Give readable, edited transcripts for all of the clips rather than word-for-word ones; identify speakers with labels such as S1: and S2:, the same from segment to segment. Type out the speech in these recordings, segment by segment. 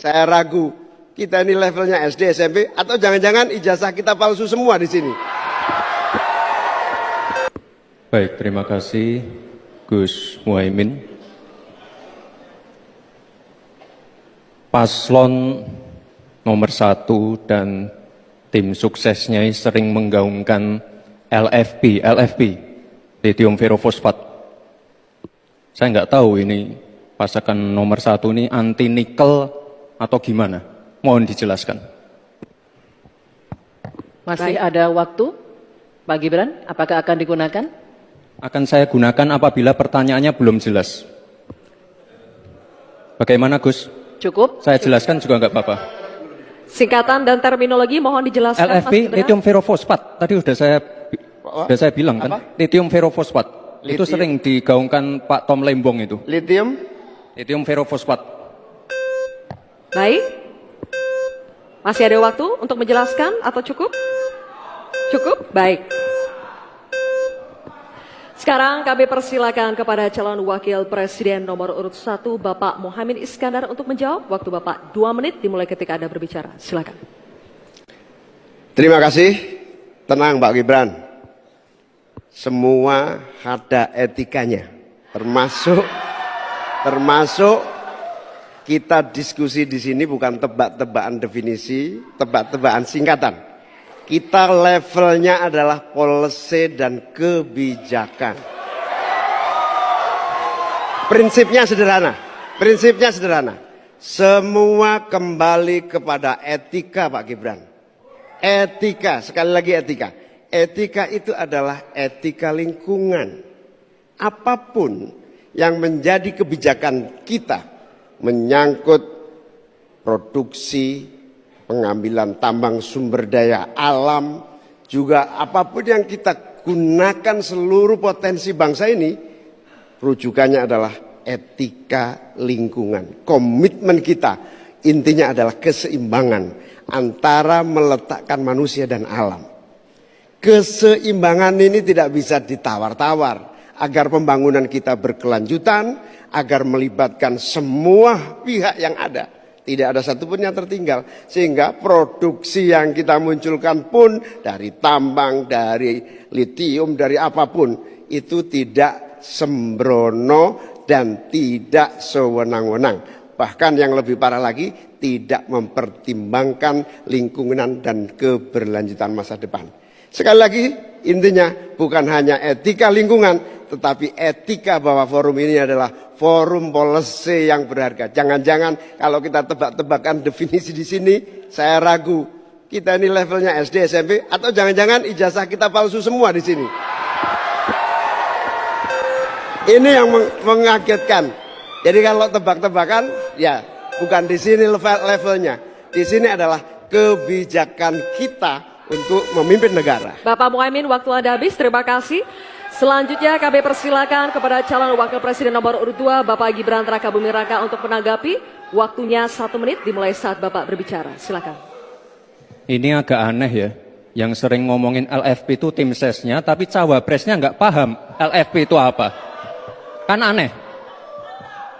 S1: saya ragu kita ini levelnya SD, SMP, atau jangan-jangan ijazah kita palsu semua di sini.
S2: Baik, terima kasih Gus Muhaimin. Paslon nomor 1 dan tim suksesnya sering menggaungkan LFP, lithium ferrofosfat. Saya nggak tahu ini pasangan nomor 1 ini anti nikel atau gimana. Mohon dijelaskan.
S3: Masih ada waktu, Pak Gibran, apakah akan digunakan?
S2: Akan saya gunakan apabila pertanyaannya belum jelas. Bagaimana Gus?
S3: Cukup?
S2: Saya jelaskan juga nggak apa-apa.
S3: Singkatan dan terminologi mohon dijelaskan.
S2: LFP, lithium ferrofosfat. Tadi sudah saya bilang kan,
S1: apa?
S2: lithium ferrofosfat. Itu sering digaungkan Pak Tom Lembong itu. Lithium ferrofosfat.
S3: Baik. Masih ada waktu untuk menjelaskan atau cukup? Cukup? Baik. Sekarang kami persilakan kepada calon wakil presiden nomor urut 1 Bapak Muhaimin Iskandar untuk menjawab. Waktu Bapak 2 menit dimulai ketika Anda berbicara. Silakan.
S1: Terima kasih. Tenang Pak Gibran. Semua ada etikanya. Termasuk kita diskusi di sini bukan tebak-tebakan definisi, tebak-tebakan singkatan. Kita levelnya adalah policy dan kebijakan. Prinsipnya sederhana. Semua kembali kepada etika Pak Gibran. Etika, sekali lagi etika. Etika itu adalah etika lingkungan. Apapun yang menjadi kebijakan kita menyangkut produksi, pengambilan tambang sumber daya alam, juga apapun yang kita gunakan seluruh potensi bangsa ini, rujukannya adalah etika lingkungan. Komitmen kita intinya adalah keseimbangan antara meletakkan manusia dan alam. Keseimbangan ini tidak bisa ditawar-tawar agar pembangunan kita berkelanjutan, agar melibatkan semua pihak yang ada. Tidak ada satupun yang tertinggal. Sehingga produksi yang kita munculkan pun dari tambang, dari litium, dari apapun. Itu tidak sembrono dan tidak sewenang-wenang. Bahkan yang lebih parah lagi, tidak mempertimbangkan lingkungan dan keberlanjutan masa depan. Sekali lagi, intinya bukan hanya etika lingkungan, tetapi etika bahwa forum ini adalah forum policy yang berharga. Jangan-jangan kalau kita tebak-tebakan definisi di sini, saya ragu kita ini levelnya SD, SMP, atau jangan-jangan ijazah kita palsu semua di sini. Ini yang mengagetkan. Jadi kalau tebak-tebakan, ya bukan di sini levelnya. Di sini adalah kebijakan kita untuk memimpin negara.
S3: Bapak Muhaimin, waktu Anda habis. Terima kasih. Selanjutnya kami persilakan kepada calon wakil presiden nomor urut 2 Bapak Gibran Rakabuming Raka untuk menanggapi. Waktunya 1 menit dimulai saat Bapak berbicara. Silakan.
S2: Ini agak aneh ya. Yang sering ngomongin LFP itu tim sesnya, tapi cawapresnya nggak paham LFP itu apa. Kan aneh.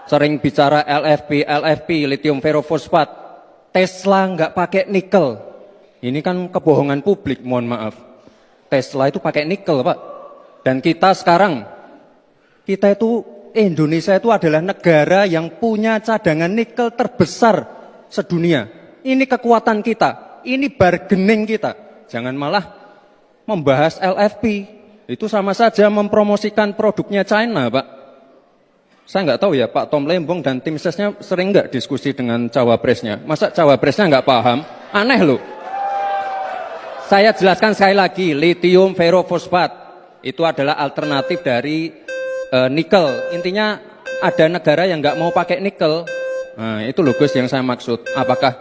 S2: Sering bicara LFP, lithium ferrofosfat. Tesla nggak pakai nikel. Ini kan kebohongan publik, mohon maaf. Tesla itu pakai nikel, Pak. Dan kita sekarang, Indonesia itu adalah negara yang punya cadangan nikel terbesar sedunia. Ini kekuatan kita, ini bargaining kita. Jangan malah membahas LFP. Itu sama saja mempromosikan produknya China, Pak. Saya nggak tahu ya, Pak Tom Lembong dan tim sesnya sering nggak diskusi dengan cawapresnya. Masa cawapresnya nggak paham? Aneh loh. Saya jelaskan sekali lagi, lithium ferrofosfat itu adalah alternatif dari nikel. Intinya ada negara yang nggak mau pakai nikel. Nah, itu loh Gus yang saya maksud. Apakah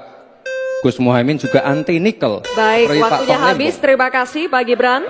S2: Gus Muhaimin juga anti nikel?
S3: Baik, waktunya habis. Terima kasih Pak Gibran.